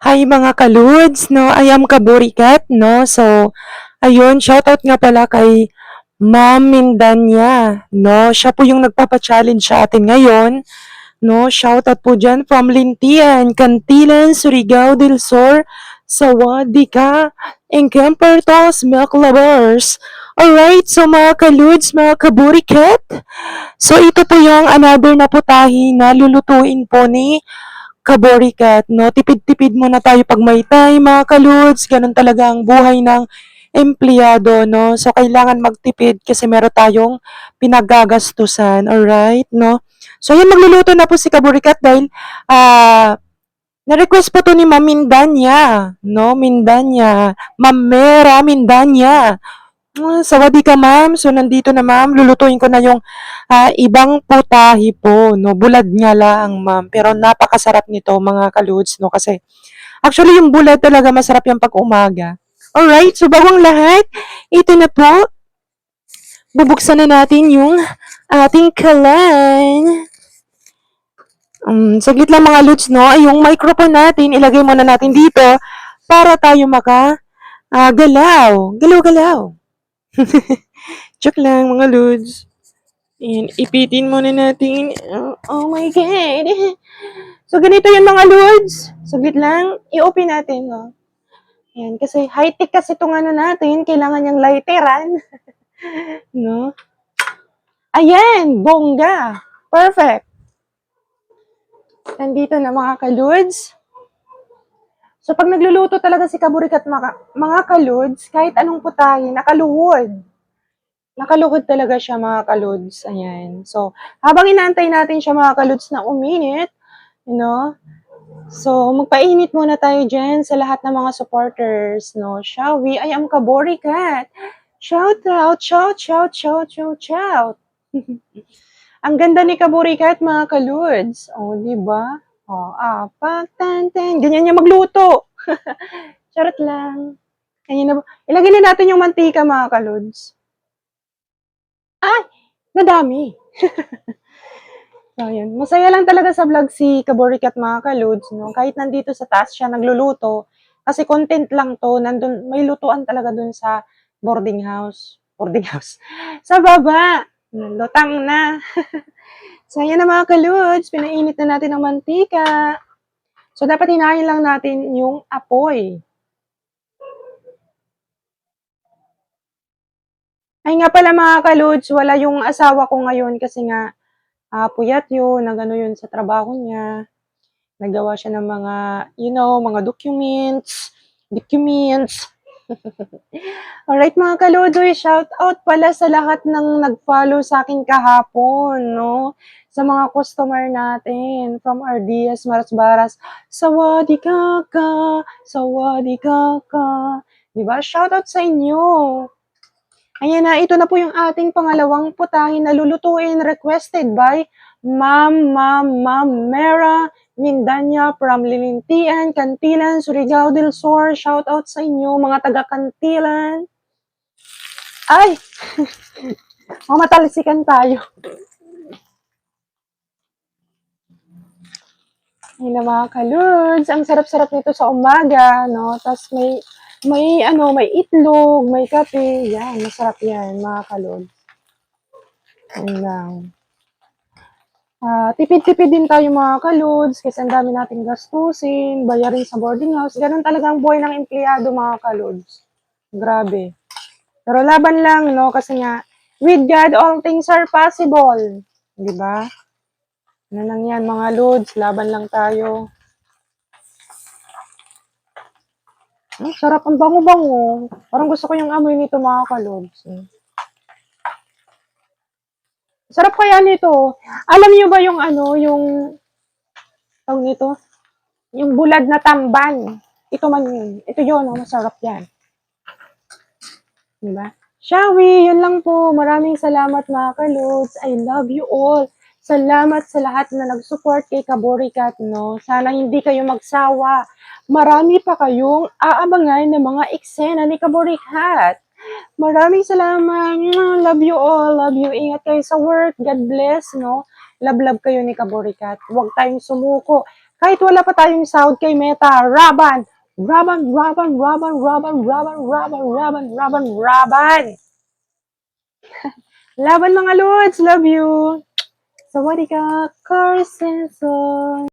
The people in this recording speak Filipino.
Hi mga kaludes, no? I am Kaburikat, no? So, ayun, shoutout nga pala kay Ma'am Mindanya, no? Siya po yung nagpapa-challenge sa atin ngayon, no? Shoutout po dyan from Lintian, Cantilan, Surigao del Sur, Sawadika, and Kempertos Milk Lovers. Alright, so mga kaludes, mga kaburikat, so ito po yung another na putahe na lulutuin po ni Kaborikat, no? Tipid-tipid muna tayo pag may time, mga kaludes. Ganun talaga ang buhay ng empleyado, no? So, kailangan magtipid kasi meron tayong pinagagastusan, alright, no? So, yun, magluluto na po si Kaborikat dahil, na-request po to ni Ma'am Mindanya, no? Mindanya. Ma'am Mera Mindanya. Sawadee ka ma'am. So nandito na ma'am, lulutuin ko na yung ibang putahe po, no. Bulad nga lang ma'am, pero napakasarap nito mga kaludes, no, kasi actually yung bulad talaga masarap yung pag-umaga. Alright, so bagong lahat, ito na po, bubuksan na natin yung ating kalan. Saglit lang mga ludes, no, yung microphone natin, ilagay muna natin dito para tayo galaw. Galaw-galaw. Joke lang mga ludes. Ayan, ipitin muna natin. Oh my God. So, ganito yun mga lods. Saglit lang, i-open natin, no? Ayan, kasi high-tech kasi itong ano natin, kailangan niyang lighteran. No? Ayan, bongga. Perfect. Nandito na mga kaludes. So, pag nagluluto talaga si Kaburikat mga kaludes, kahit anong putahe, nakaluhod. Nakaluhod talaga siya mga kaludes. Ayan. So, habang inaantay natin siya mga kaludes na uminit, you know, so, magpainit muna tayo dyan sa lahat ng mga supporters, no? Shall we? I am Kaborikat. Shout out, shout, shout, shout, shout, shout. Ang ganda ni Kaborikat, mga kaludes. O, di ba? O, tan. Ganyan niya magluto. Charot lang. Ganyan na. Ilagay na natin yung mantika, mga kaludes. Ay, nadami. So, yun. Masaya lang talaga sa vlog si Kaborikat mga kaludes, no? Kahit nandito sa taas siya nagluluto, kasi content lang to, nandun, may lutuan talaga dun sa boarding house. Boarding house. Sa baba. Lutang na. So, yan na mga kaludes, pinainit na natin ang mantika. So, dapat hinahin lang natin yung apoy. Ay nga pala mga kaludes, wala yung asawa ko ngayon kasi nga puyat yun, nagano yun sa trabaho niya. Naggawa siya ng mga, mga documents. Alright mga kaludoy, shout out pala sa lahat ng nag-follow sa akin kahapon, no? Sa mga customer natin from Ardias, Marasbaras, Sawadee Kaka, Sawadee Kaka. Diba? Shout out sa inyo. Ayan na, ito na po yung ating pangalawang putahe na lulutuin requested by Ma'am Mera Mindanya from Lilintian, Cantilan, Surigao del Sur. Shout out sa inyo, mga taga-Cantilan. Ay! Mamatalisikan tayo. Ay na mga kaludes, ang sarap-sarap nito sa umaga, no? Tapos may itlog, may kape. Yan, masarap yan, mga kaludes. Yan lang. Tipid-tipid din tayo mga kaludes kasi ang dami nating gastusin, bayarin sa boarding house. Ganun talaga ang buhay ng empleyado mga kaludes. Grabe. Pero laban lang, no? Kasi nga, with God, all things are possible. Di ba? Ano lang yan, mga lods, laban lang tayo. Sarap, ang bango-bango. Parang gusto ko yung amoy nito mga kalods. Sarap kaya nito. Alam niyo ba yung tawag nito? Yung bulad na tamban. Ito man yun. Ito yun, masarap yan. Diba? Shawi, yun lang po. Maraming salamat mga kalods. I love you all. Salamat sa lahat na nag-support kay Kaborikat, no? Sana hindi kayo magsawa. Marami pa kayong aabangan ng mga eksena ni Kaborikat. Maraming salamat. Love you all. Love you. Ingat kayo sa work. God bless, no? Love kayo ni Kaborikat. Huwag tayong sumuko. Kahit wala pa tayong sahod kay Meta, Raban! Raban, Raban, Raban, Raban, Raban, Raban, Raban, Raban, Raban! Laban mga lods! Love you! Sawadee ka, Carson.